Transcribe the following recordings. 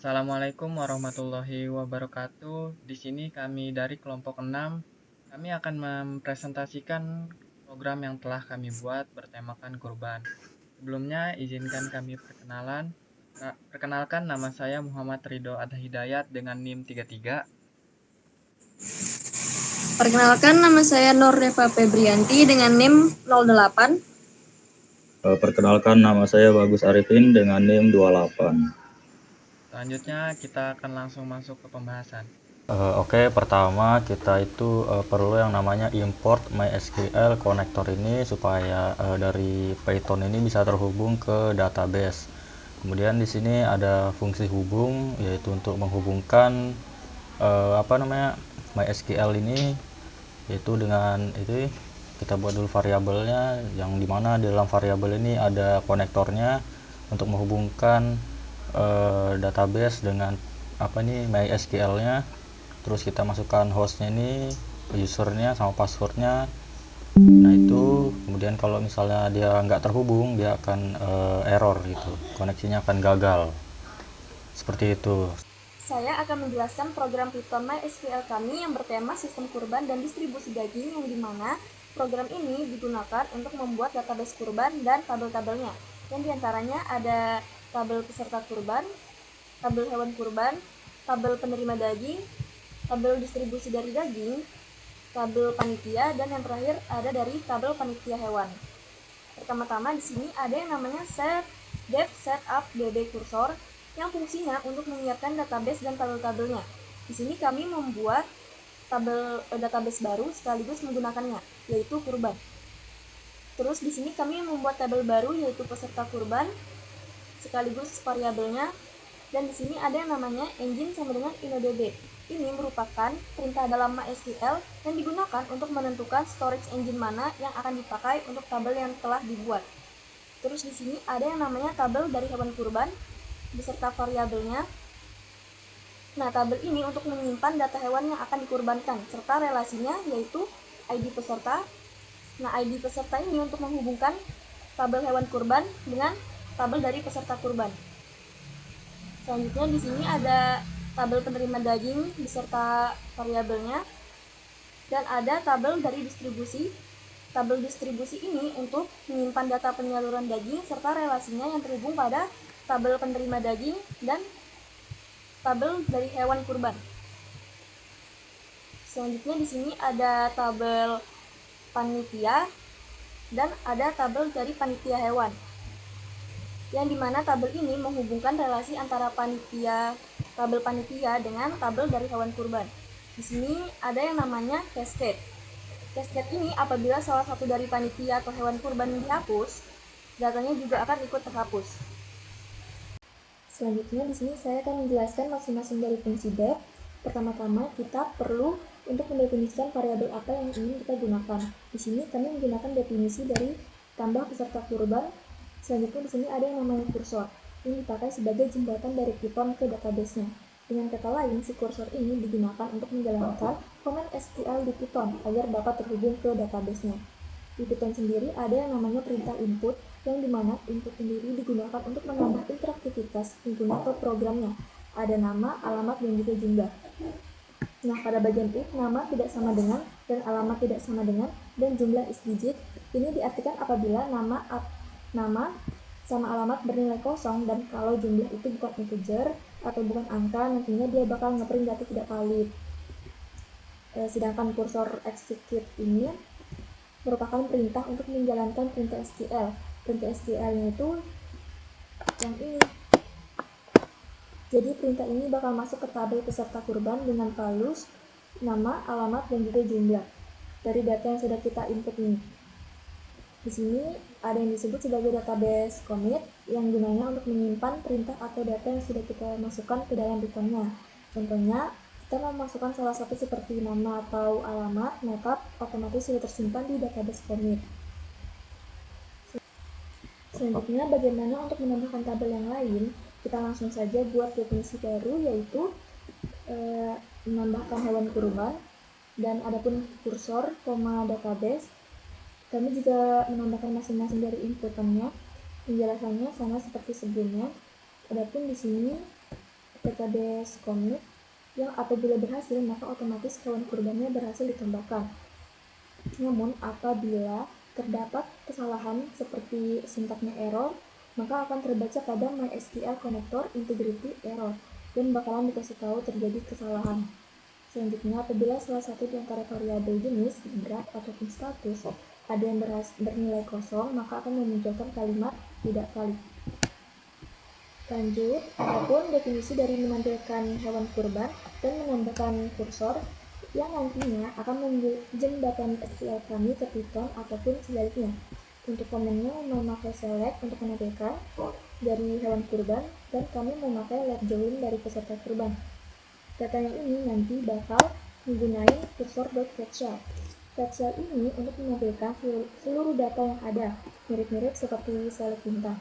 Assalamualaikum warahmatullahi wabarakatuh. Di sini kami dari kelompok 6. Kami akan mempresentasikan program yang telah kami buat bertemakan kurban. Sebelumnya izinkan kami perkenalan. Perkenalkan, nama saya Muhammad Ridho Adha Hidayat dengan NIM 33. Perkenalkan, nama saya Nur Reva Febrianti dengan NIM 08. Perkenalkan, nama saya Bagus Arifin dengan NIM 28. Selanjutnya kita akan langsung masuk ke pembahasan. Oke, pertama kita itu perlu yang namanya import MySQL connector ini supaya dari Python ini bisa terhubung ke database. Kemudian di sini ada fungsi hubung, yaitu untuk menghubungkan MySQL ini, yaitu dengan itu kita buat dulu variabelnya, yang dimana di dalam variabel ini ada konektornya untuk menghubungkan database dengan MySQL-nya. Terus kita masukkan hostnya ini, usernya sama passwordnya. Nah itu kemudian kalau misalnya dia nggak terhubung, dia akan error gitu, koneksinya akan gagal seperti itu. Saya akan menjelaskan program Python MySQL kami yang bertema sistem kurban dan distribusi daging, yang dimana program ini digunakan untuk membuat database kurban dan tabel-tabelnya, yang diantaranya ada tabel peserta kurban, tabel hewan kurban, tabel penerima daging, tabel distribusi dari daging, tabel panitia, dan yang terakhir ada dari tabel panitia hewan. Pertama-tama di sini ada yang namanya dev setup db cursor yang fungsinya untuk menyiapkan database dan tabel-tabelnya. Di sini kami membuat database baru sekaligus menggunakannya, yaitu kurban. Terus di sini kami membuat tabel baru yaitu peserta kurban sekaligus variabelnya. Dan di sini ada yang namanya engine sama dengan InnoDB. Ini merupakan perintah dalam MySQL yang digunakan untuk menentukan storage engine mana yang akan dipakai untuk tabel yang telah dibuat. Terus di sini ada yang namanya tabel dari hewan kurban beserta variabelnya. Nah, tabel ini untuk menyimpan data hewan yang akan dikurbankan serta relasinya yaitu ID peserta. Nah, ID peserta ini untuk menghubungkan tabel hewan kurban dengan tabel dari peserta kurban. Selanjutnya di sini ada tabel penerima daging beserta variabelnya, dan ada tabel dari distribusi. Tabel distribusi ini untuk menyimpan data penyaluran daging serta relasinya yang terhubung pada tabel penerima daging dan tabel dari hewan kurban. Selanjutnya di sini ada tabel panitia dan ada tabel dari panitia hewan, yang dimana tabel ini menghubungkan relasi antara tabel panitia dengan tabel dari hewan kurban. Di sini ada yang namanya cascade. Cascade ini apabila salah satu dari panitia atau hewan kurban dihapus, datanya juga akan ikut terhapus. Selanjutnya di sini saya akan menjelaskan masing-masing dari fungsi def. Pertama-tama kita perlu untuk mendefinisikan variabel apa yang ingin kita gunakan. Di sini kami menggunakan definisi dari tambah peserta kurban. Selanjutnya di sini ada yang namanya kursor, yang dipakai sebagai jembatan dari Python ke database-nya. Dengan kata lain, si kursor ini digunakan untuk menjalankan command SQL di Python agar dapat terhubung ke database-nya. Di Python sendiri ada yang namanya perintah input, yang dimana input sendiri digunakan untuk menambah interaktivitas pengguna ke programnya. Ada nama, alamat, dan juga jumlah. Nah, pada bagian if, nama tidak sama dengan dan alamat tidak sama dengan dan jumlah is digit, ini diartikan apabila nama sama alamat bernilai kosong, dan kalau jumlah itu bukan integer atau bukan angka, nantinya dia bakal ngeprint data tidak valid. Sedangkan kursor execute ini merupakan perintah untuk menjalankan perintah SQL. Perintah SQL-nya itu yang ini. Jadi perintah ini bakal masuk ke tabel peserta kurban dengan values, nama, alamat, dan juga jumlah dari data yang sudah kita input ini. Di sini ada yang disebut sebagai database commit, yang gunanya untuk menyimpan perintah atau data yang sudah kita masukkan ke dalam Python-nya. Contohnya, kita memasukkan salah satu seperti nama atau alamat, maka otomatis sudah tersimpan di database commit. Selanjutnya, bagaimana untuk menambahkan tabel yang lain? Kita langsung saja buat definisi baru, yaitu menambahkan hewan kurban, dan adapun kursor, database. Kami juga menambahkan masing-masing dari inputannya. Penjelasannya sama seperti sebelumnya. Adapun di sini database commit yang apabila berhasil maka otomatis hewan kurbannya berhasil ditambahkan. Namun apabila terdapat kesalahan seperti sintaknya error, maka akan terbaca pada MySQL connector integrity error dan bakalan dikasih tahu terjadi kesalahan. Selanjutnya, apabila salah satu di antara variabel jenis, graph ataupun status ada yang bernilai kosong, maka akan memunculkan kalimat tidak valid. Lanjut, adapun definisi dari menampilkan hewan kurban dan menambahkan kursor yang nantinya akan menjembatani SQL kami ke Python ataupun sebaliknya. Untuk komennya memakai select untuk menampilkan dari hewan kurban dan kami memakai let join dari peserta kurban. Datanya ini nanti bakal menggunakan cursor.getShell. GetShell ini untuk menampilkan seluruh data yang ada, mirip-mirip seperti select bintang.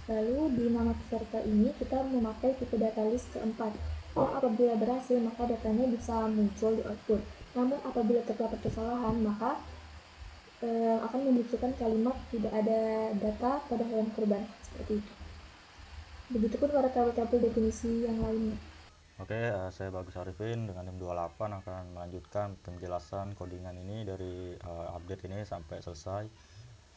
Lalu di nama peserta ini kita memakai tipe data list keempat, yang apabila berhasil maka datanya bisa muncul di output. Namun apabila terdapat kesalahan maka akan memunculkan kalimat tidak ada data pada hewan kurban, seperti itu. Begitupun pada tabel-tabel definisi yang lainnya. Oke, saya Bagus Arifin dengan NIM 28 akan melanjutkan penjelasan codingan ini dari update ini sampai selesai.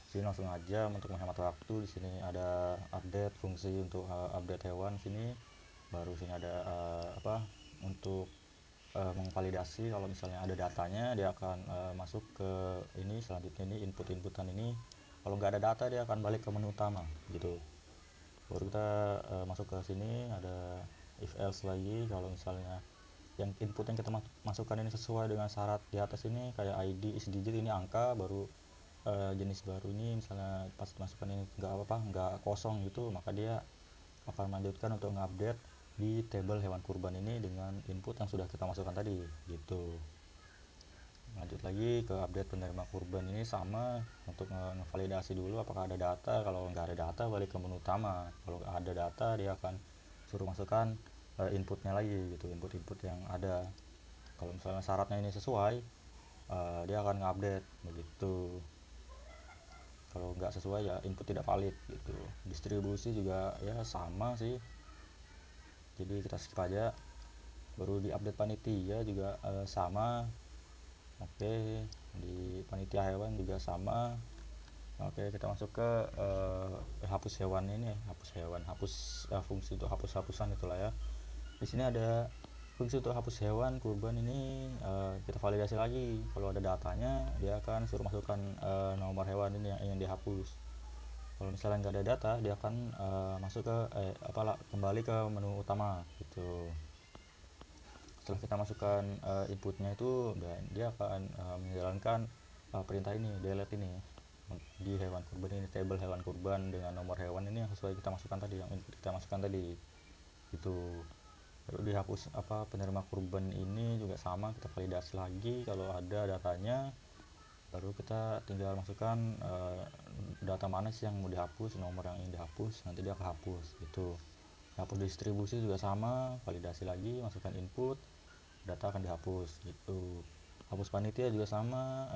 Sini langsung aja untuk menghemat waktu. Di sini ada update fungsi untuk update hewan sini. Baru sini ada untuk mengvalidasi kalau misalnya ada datanya dia akan masuk ke ini. Selanjutnya ini inputan ini. Kalau nggak ada data dia akan balik ke menu utama gitu. Baru kita masuk ke sini ada if else lagi. Kalau misalnya yang input yang kita masukkan ini sesuai dengan syarat di atas ini kayak ID is digit ini angka, baru jenis baru ini misalnya pas masukkan ini nggak kosong gitu, maka dia akan melanjutkan untuk mengupdate di table hewan kurban ini dengan input yang sudah kita masukkan tadi gitu. Lanjut lagi ke update penerima kurban ini sama untuk ngevalidasi dulu apakah ada data. Kalau nggak ada data balik ke menu utama, kalau ada data dia akan suruh masukkan inputnya lagi gitu, input yang ada. Kalau misalnya syaratnya ini sesuai dia akan nge-update begitu. Kalau nggak sesuai ya input tidak valid gitu. Distribusi juga ya sama sih, jadi kita skip aja. Baru di update panitia juga sama. Oke, di panitia hewan juga sama. Oke, kita masuk ke hapus hewan ini, hapus fungsi untuk hapus-hapusan itulah ya. Di sini ada fungsi untuk hapus hewan kurban ini, kita validasi lagi. Kalau ada datanya dia akan suruh masukkan nomor hewan ini yang ingin dihapus. Kalau misalnya nggak ada data dia akan masuk ke kembali ke menu utama gitu. Setelah kita masukkan inputnya itu, dan dia akan menjalankan perintah ini, delete ini di hewan kurban ini, table hewan kurban dengan nomor hewan ini yang sesuai kita masukkan tadi, yang input kita masukkan tadi itu. Lalu dihapus penerima kurban ini juga sama, kita validasi lagi kalau ada datanya, baru kita tinggal masukkan data mana sih yang mau dihapus, nomor yang ingin dihapus, nanti dia kehapus gitu. Hapus distribusi juga sama, validasi lagi, masukkan input, data akan dihapus gitu. Hapus panitia juga sama,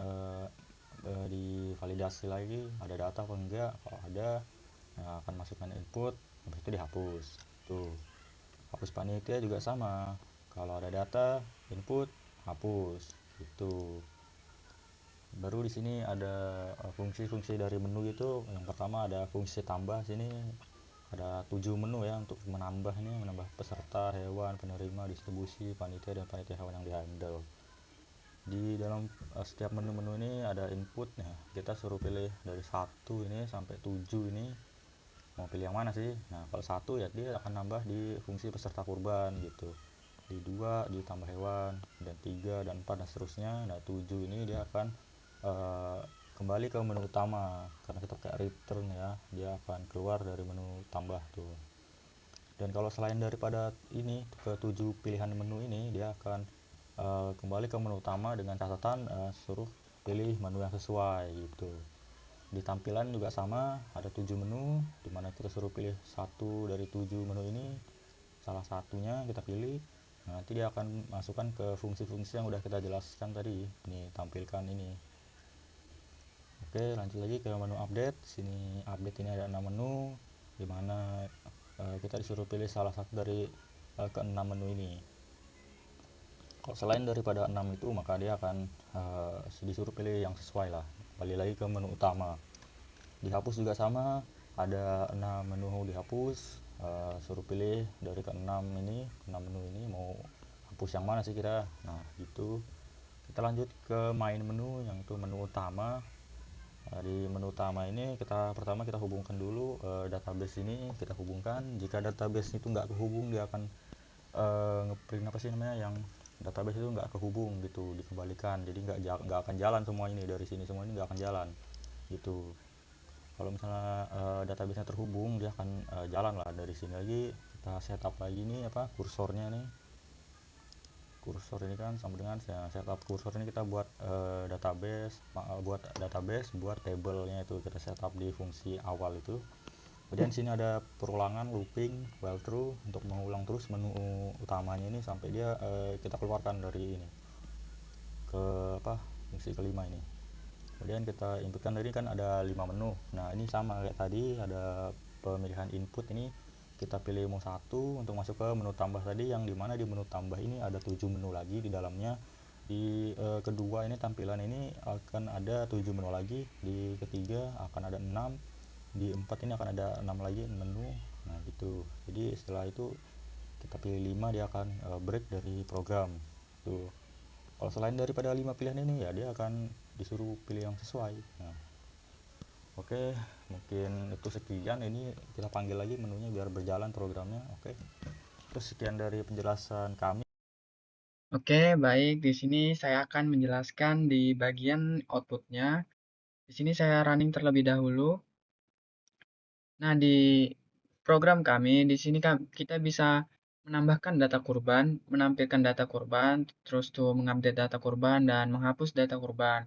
divalidasi lagi ada data apa enggak. Kalau ada akan masukkan input, habis itu dihapus tuh. Hapus panitia juga sama, kalau ada data input hapus gitu. Baru di sini ada fungsi-fungsi dari menu itu. Yang pertama ada fungsi tambah. Sini ada 7 menu ya untuk menambah peserta hewan, penerima, distribusi, panitia, dan panitia hewan yang dihandle. Di dalam setiap menu-menu ini ada inputnya, kita suruh pilih dari 1 ini sampai 7 ini mau pilih yang mana sih. Nah kalau 1 ya dia akan nambah di fungsi peserta kurban gitu, di 2 ditambah hewan, dan 3 dan 4 dan seterusnya. Nah 7 ini dia akan kembali ke menu utama karena kita pakai return ya, dia akan keluar dari menu tambah tuh. Dan kalau selain daripada ini ke 7 pilihan menu ini, dia akan kembali ke menu utama dengan catatan suruh pilih menu yang sesuai gitu. Di tampilan juga sama, ada 7 menu dimana kita suruh pilih 1 dari 7 menu ini, salah satunya kita pilih. Nah, nanti dia akan masukkan ke fungsi-fungsi yang udah kita jelaskan tadi. Ini tampilkan ini. Oke, lanjut lagi ke menu update. Sini update ini ada 6 menu dimana kita disuruh pilih salah satu dari ke-6 menu ini. Kalau selain daripada 6 itu, maka dia akan disuruh pilih yang sesuai lah. Kembali lagi ke menu utama. Dihapus juga sama, ada 6 menu dihapus. Suruh pilih dari ke-6 ini, 6 menu ini mau hapus yang mana sih kira. Nah, gitu. Kita lanjut ke main menu, yang itu menu utama. Di menu utama ini pertama kita hubungkan dulu database ini, kita hubungkan. Jika database itu nggak kehubung, dia akan ngeprint apa sih namanya, yang database itu nggak kehubung gitu, dikembalikan. Jadi nggak akan jalan semua ini, dari sini semua ini nggak akan jalan gitu. Kalau misalnya database-nya terhubung, dia akan jalan lah. Dari sini lagi kita setup lagi nih kursornya nih. Kursor ini kan sama dengan setup kursor ini kita buat database, buat tabelnya itu kita setup di fungsi awal itu. Kemudian sini ada perulangan, looping, while true, untuk mengulang terus menu utamanya ini sampai dia kita keluarkan dari ini ke fungsi kelima ini. Kemudian kita inputkan, tadi kan ada 5 menu. Nah, ini sama kayak tadi, ada pemilihan input ini. Kita pilih mau 1 untuk masuk ke menu tambah tadi, yang dimana di menu tambah ini ada 7 menu lagi di dalamnya. Di kedua ini tampilan ini akan ada 7 menu lagi, di ketiga akan ada 6, di 4 ini akan ada 6 lagi menu. Nah, gitu. Jadi setelah itu kita pilih 5, dia akan break dari program tuh. Kalau selain daripada 5 pilihan ini, ya dia akan disuruh pilih yang sesuai. Nah, oke, mungkin itu sekian. Ini kita panggil lagi menunya biar berjalan programnya. Oke, terus sekian dari penjelasan kami. Oke, baik. Di sini saya akan menjelaskan di bagian outputnya. Di sini saya running terlebih dahulu. Nah, di program kami, di sini kita bisa menambahkan data kurban, menampilkan data kurban, terus tuh mengupdate data kurban, dan menghapus data kurban.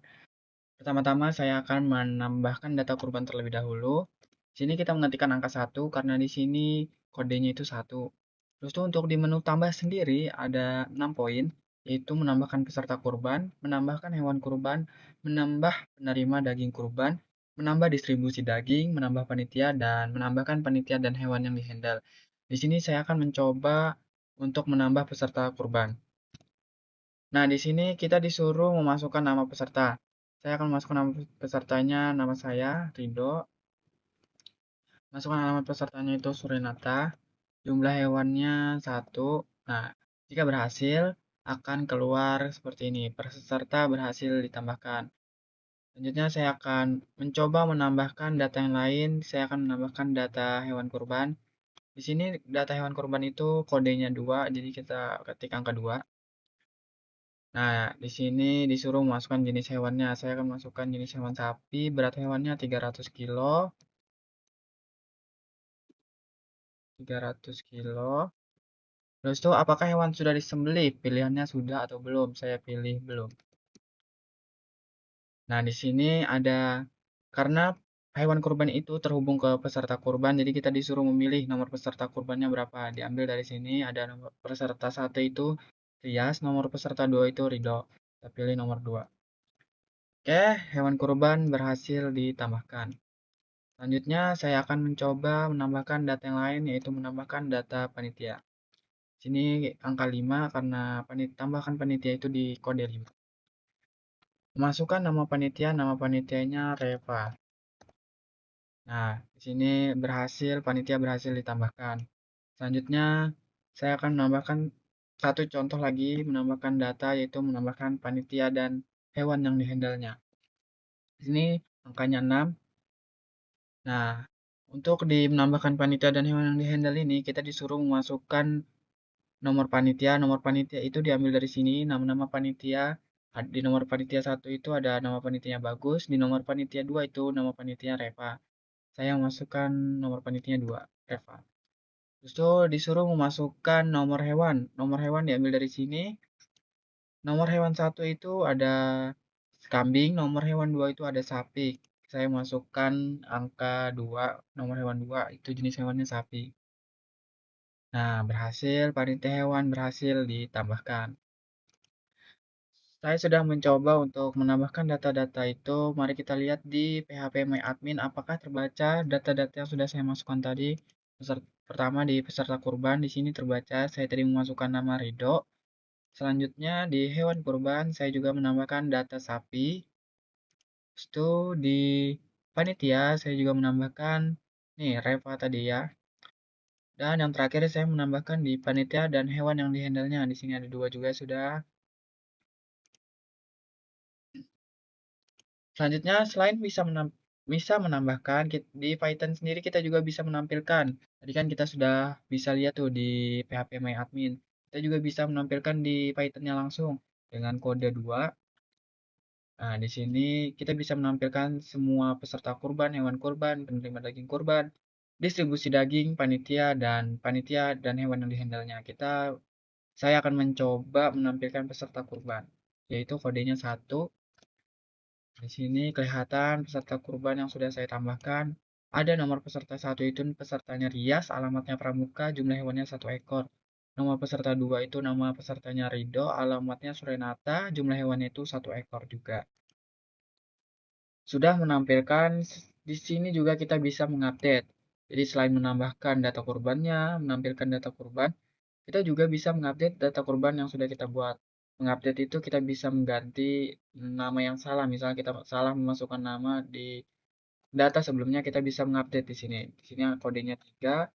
Pertama-tama saya akan menambahkan data kurban terlebih dahulu. Di sini kita mengetikkan angka 1 karena di sini kodenya itu 1. Terus tuh untuk di menu tambah sendiri ada 6 poin, yaitu menambahkan peserta kurban, menambahkan hewan kurban, menambah penerima daging kurban, menambah distribusi daging, menambah panitia, dan menambahkan panitia dan hewan yang dihandle. Di sini saya akan mencoba untuk menambah peserta kurban. Nah, di sini kita disuruh memasukkan nama peserta. Saya akan memasukkan nama pesertanya, nama saya, Rido. Masukkan alamat pesertanya itu Surinata. Jumlah hewannya 1. Nah, jika berhasil, akan keluar seperti ini. Peserta berhasil ditambahkan. Selanjutnya saya akan mencoba menambahkan data yang lain. Saya akan menambahkan data hewan kurban. Di sini data hewan kurban itu kodenya 2, jadi kita ketik angka 2. Nah, di sini disuruh memasukkan jenis hewannya. Saya akan masukkan jenis hewan sapi, berat hewannya 300 kilo. 300 kilo. Terus itu apakah hewan sudah disembelih? Pilihannya sudah atau belum? Saya pilih belum. Nah, di sini ada karena hewan kurban itu terhubung ke peserta kurban, jadi kita disuruh memilih nomor peserta kurbannya berapa. Diambil dari sini ada nomor peserta 1 itu Rias, nomor peserta 2 itu Rido. Kita pilih nomor 2. Oke, hewan kurban berhasil ditambahkan. Selanjutnya saya akan mencoba menambahkan data yang lain, yaitu menambahkan data panitia. Sini angka 5 karena tambahkan panitia itu di kode 5. Masukkan nama panitianya Reva. Nah, di sini panitia berhasil ditambahkan. Selanjutnya, saya akan menambahkan satu contoh lagi, menambahkan data, yaitu menambahkan panitia dan hewan yang dihandle-nya. Di sini angkanya 6. Nah, untuk menambahkan panitia dan hewan yang dihandle ini, kita disuruh memasukkan nomor panitia. Nomor panitia itu diambil dari sini, nama-nama panitia. Di nomor panitia 1 itu ada nama panitianya Bagus, di nomor panitia 2 itu nama panitia Reva. Saya memasukkan nomor panitianya 2, Reva. Terus itu disuruh memasukkan nomor hewan. Nomor hewan diambil dari sini. Nomor hewan 1 itu ada kambing, nomor hewan 2 itu ada sapi. Saya masukkan angka 2, nomor hewan 2 itu jenis hewannya sapi. Nah, panitia hewan berhasil ditambahkan. Saya sudah mencoba untuk menambahkan data-data itu. Mari kita lihat di PHP My Admin apakah terbaca data-data yang sudah saya masukkan tadi. Pertama di peserta kurban di sini terbaca saya tadi memasukkan nama Ridho. Selanjutnya di hewan kurban saya juga menambahkan data sapi. Habis itu di panitia saya juga menambahkan nih Reva tadi ya. Dan yang terakhir saya menambahkan di panitia dan hewan yang dihandle-nya. Di sini ada 2 juga sudah. Selanjutnya selain bisa menambahkan di Python sendiri kita juga bisa menampilkan. Tadi kan kita sudah bisa lihat tuh di php_my_admin. Kita juga bisa menampilkan di Python-nya langsung dengan kode 2. Nah, di sini kita bisa menampilkan semua peserta kurban, hewan kurban, penerima daging kurban, distribusi daging, panitia dan hewan yang dihandle-nya. Saya akan mencoba menampilkan peserta kurban, yaitu kodenya 1. Di sini kelihatan peserta kurban yang sudah saya tambahkan. Ada nomor peserta 1 itu pesertanya Rias, alamatnya Pramuka, jumlah hewannya 1 ekor. Nomor peserta 2 itu nama pesertanya Rido, alamatnya Surenata, jumlah hewannya itu 1 ekor juga. Sudah menampilkan, di sini juga kita bisa mengupdate. Jadi selain menambahkan data kurbannya, menampilkan data kurban, kita juga bisa mengupdate data kurban yang sudah kita buat. Mengupdate itu kita bisa mengganti nama yang salah. Misalnya kita salah memasukkan nama di data sebelumnya, kita bisa mengupdate di sini. Di sini kodenya 3.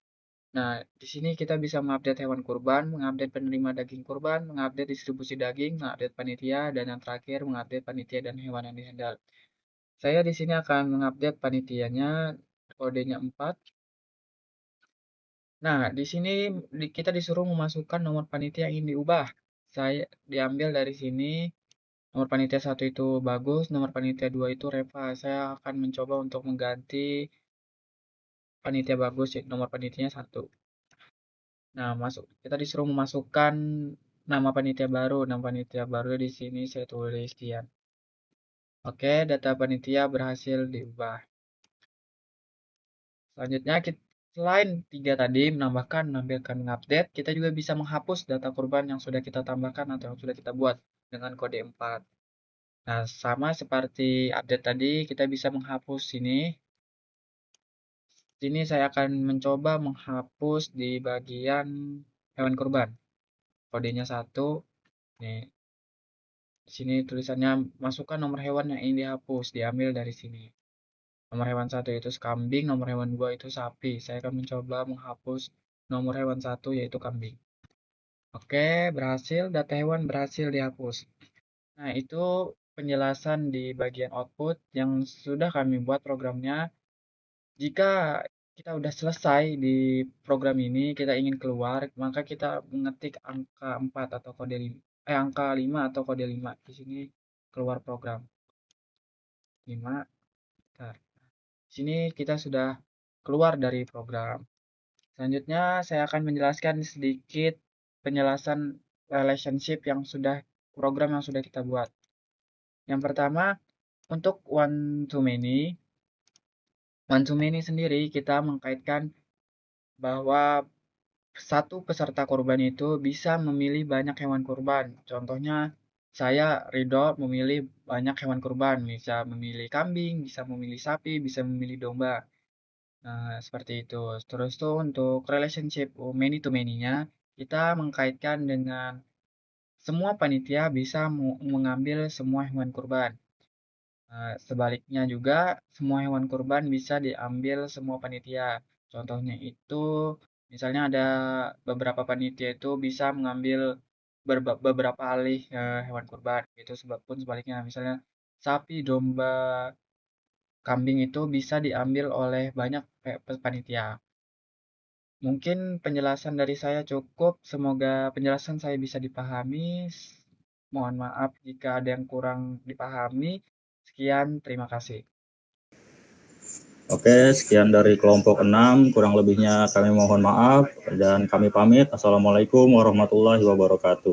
Nah, di sini kita bisa mengupdate hewan kurban, mengupdate penerima daging kurban, mengupdate distribusi daging, mengupdate panitia, dan yang terakhir mengupdate panitia dan hewan yang dihandle. Saya di sini akan mengupdate panitianya, kodenya 4. Nah, di sini kita disuruh memasukkan nomor panitia yang ingin diubah. Saya diambil dari sini, nomor panitia 1 itu Bagus, nomor panitia 2 itu Reva. Saya akan mencoba untuk mengganti panitia Bagus, nomor panitianya 1. Nah, kita disuruh memasukkan nama panitia baru. Nama panitia baru di sini saya tulis Dian. Oke, data panitia berhasil diubah. Selanjutnya, selain 3 tadi, menambahkan, menampilkan, mengupdate, kita juga bisa menghapus data kurban yang sudah kita tambahkan atau yang sudah kita buat dengan kode 4. Nah, sama seperti update tadi, kita bisa menghapus sini. Sini saya akan mencoba menghapus di bagian hewan kurban. Kodenya 1. Nih, di sini tulisannya masukkan nomor hewan yang ingin dihapus, diambil dari sini. Nomor hewan 1 itu kambing, nomor hewan 2 itu sapi. Saya akan mencoba menghapus nomor hewan 1 yaitu kambing. Oke, berhasil, data hewan berhasil dihapus. Nah, itu penjelasan di bagian output yang sudah kami buat programnya. Jika kita sudah selesai di program ini, kita ingin keluar, maka kita mengetik angka 4 atau kode 5, angka 5 atau kode 5. Di sini keluar program. 5. Bentar. Di sini kita sudah keluar dari program. Selanjutnya saya akan menjelaskan sedikit penjelasan relationship program yang sudah kita buat. Yang pertama, untuk one to many sendiri kita mengkaitkan bahwa satu peserta kurban itu bisa memilih banyak hewan kurban. Contohnya, saya Ridho memilih banyak hewan kurban, bisa memilih kambing, bisa memilih sapi, bisa memilih domba. Nah, seperti itu. Terus tuh untuk relationship many to many-nya, kita mengkaitkan dengan semua panitia bisa mengambil semua hewan kurban. Nah, sebaliknya juga, semua hewan kurban bisa diambil semua panitia. Contohnya itu, misalnya ada beberapa panitia itu bisa mengambil beberapa alih hewan kurban. Itu pun sebaliknya, misalnya sapi, domba, kambing itu bisa diambil oleh banyak panitia. Mungkin penjelasan dari saya cukup. Semoga penjelasan saya bisa dipahami. Mohon maaf jika ada yang kurang dipahami. Sekian, terima kasih. Oke, sekian dari kelompok 6. Kurang lebihnya kami mohon maaf dan kami pamit. Assalamualaikum warahmatullahi wabarakatuh.